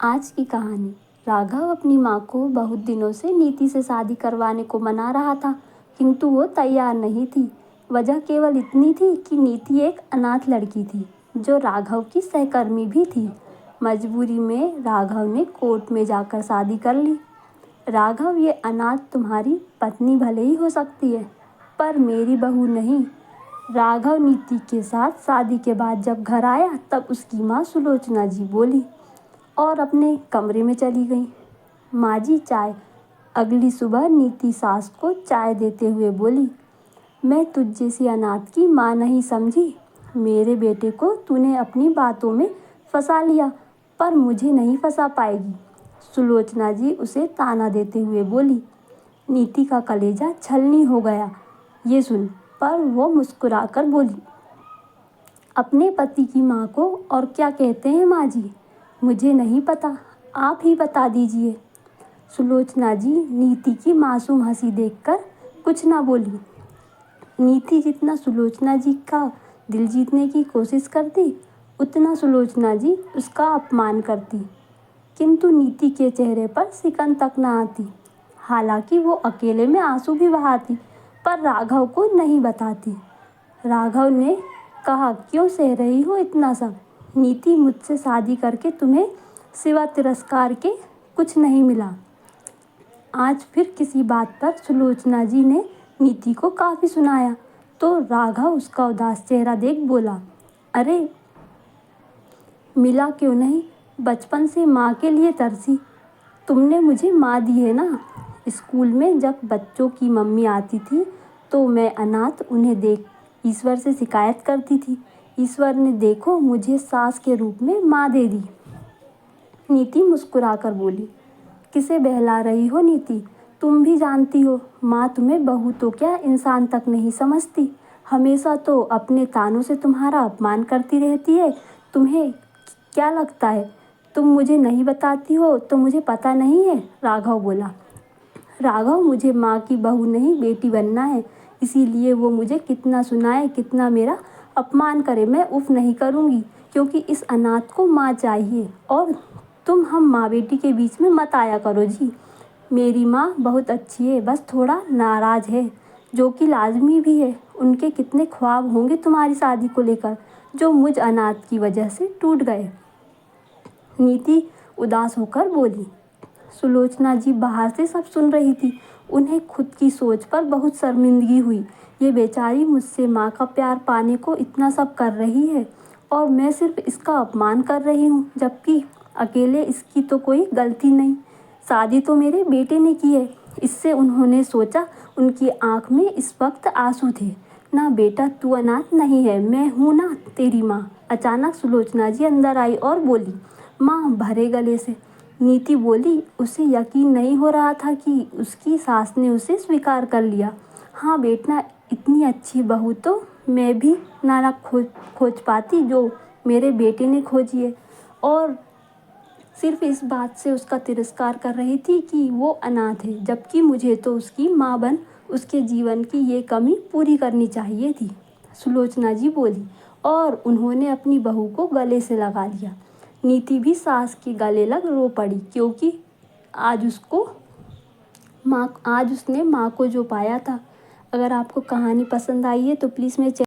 आज की कहानी। राघव अपनी माँ को बहुत दिनों से नीति से शादी करवाने को मना रहा था, किंतु वो तैयार नहीं थी। वजह केवल इतनी थी कि नीति एक अनाथ लड़की थी जो राघव की सहकर्मी भी थी। मजबूरी में राघव ने कोर्ट में जाकर शादी कर ली। राघव, ये अनाथ तुम्हारी पत्नी भले ही हो सकती है, पर मेरी बहू नहीं। राघव नीति के साथ शादी के बाद जब घर आया तब उसकी माँ सुलोचना जी बोली और अपने कमरे में चली गई। माँ जी, चाय। अगली सुबह नीति सास को चाय देते हुए बोली, मैं तुझ जैसी अनाथ की माँ नहीं समझी। मेरे बेटे को तूने अपनी बातों में फंसा लिया, पर मुझे नहीं फंसा पाएगी। सुलोचना जी उसे ताना देते हुए बोली। नीति का कलेजा छलनी हो गया ये सुन, पर वो मुस्कुराकर बोली, अपने पति की माँ को और क्या कहते हैं माँ जी? मुझे नहीं पता, आप ही बता दीजिए। सुलोचना जी नीति की मासूम हंसी देखकर कुछ ना बोली। नीति जितना सुलोचना जी का दिल जीतने की कोशिश करती, उतना सुलोचना जी उसका अपमान करती, किंतु नीति के चेहरे पर सिकन तक न आती। हालांकि वो अकेले में आंसू भी बहाती, पर राघव को नहीं बताती। राघव ने कहा, क्यों सह रही हो इतना सब? नीति, मुझसे शादी करके तुम्हें सिवा तिरस्कार के कुछ नहीं मिला। आज फिर किसी बात पर सुलोचना जी ने नीति को काफ़ी सुनाया तो राघव उसका उदास चेहरा देख बोला, अरे मिला क्यों नहीं? बचपन से माँ के लिए तरसी। तुमने मुझे माँ दी है ना। स्कूल में जब बच्चों की मम्मी आती थी तो मैं अनाथ उन्हें देख ईश्वर से शिकायत करती थी। ईश्वर ने देखो मुझे सास के रूप में माँ दे दी। नीति मुस्कुराकर बोली, किसे बहला रही हो नीति? तुम भी जानती हो माँ तुम्हें बहू तो क्या इंसान तक नहीं समझती। हमेशा तो अपने तानों से तुम्हारा अपमान करती रहती है। तुम्हें क्या लगता है तुम मुझे नहीं बताती हो तो मुझे पता नहीं है? राघव बोला। राघव, मुझे माँ की बहू नहीं बेटी बनना है, इसीलिए वो मुझे कितना सुनाए कितना मेरा अपमान करे मैं उफ नहीं करूँगी, क्योंकि इस अनाथ को माँ चाहिए। और तुम हम माँ बेटी के बीच में मत आया करो जी। मेरी माँ बहुत अच्छी है, बस थोड़ा नाराज़ है, जो कि लाजमी भी है। उनके कितने ख्वाब होंगे तुम्हारी शादी को लेकर, जो मुझ अनाथ की वजह से टूट गए। नीति उदास होकर बोली। सुलोचना जी बाहर से सब सुन रही थी। उन्हें खुद की सोच पर बहुत शर्मिंदगी हुई। ये बेचारी मुझसे माँ का प्यार पाने को इतना सब कर रही है और मैं सिर्फ इसका अपमान कर रही हूँ, जबकि अकेले इसकी तो कोई गलती नहीं। शादी तो मेरे बेटे ने की है। इससे उन्होंने सोचा। उनकी आंख में इस वक्त आंसू थे। ना बेटा, तू अनाथ नहीं है, मैं हूँ ना तेरी माँ। अचानक सुलोचना जी अंदर आई और बोली, माँ, भरे गले से। नीति बोली, उसे यकीन नहीं हो रहा था कि उसकी सास ने उसे स्वीकार कर लिया। हाँ बेटा, इतनी अच्छी बहू तो मैं भी ना खोज पाती जो मेरे बेटे ने खोजी है। और सिर्फ इस बात से उसका तिरस्कार कर रही थी कि वो अनाथ है, जबकि मुझे तो उसकी माँ बन उसके जीवन की ये कमी पूरी करनी चाहिए थी। सुलोचना जी बोली और उन्होंने अपनी बहू को गले से लगा लिया। नीति भी सास के गले लग रो पड़ी, क्योंकि आज उसने माँ को जो पाया था। अगर आपको कहानी पसंद आई है तो प्लीज़ मेरे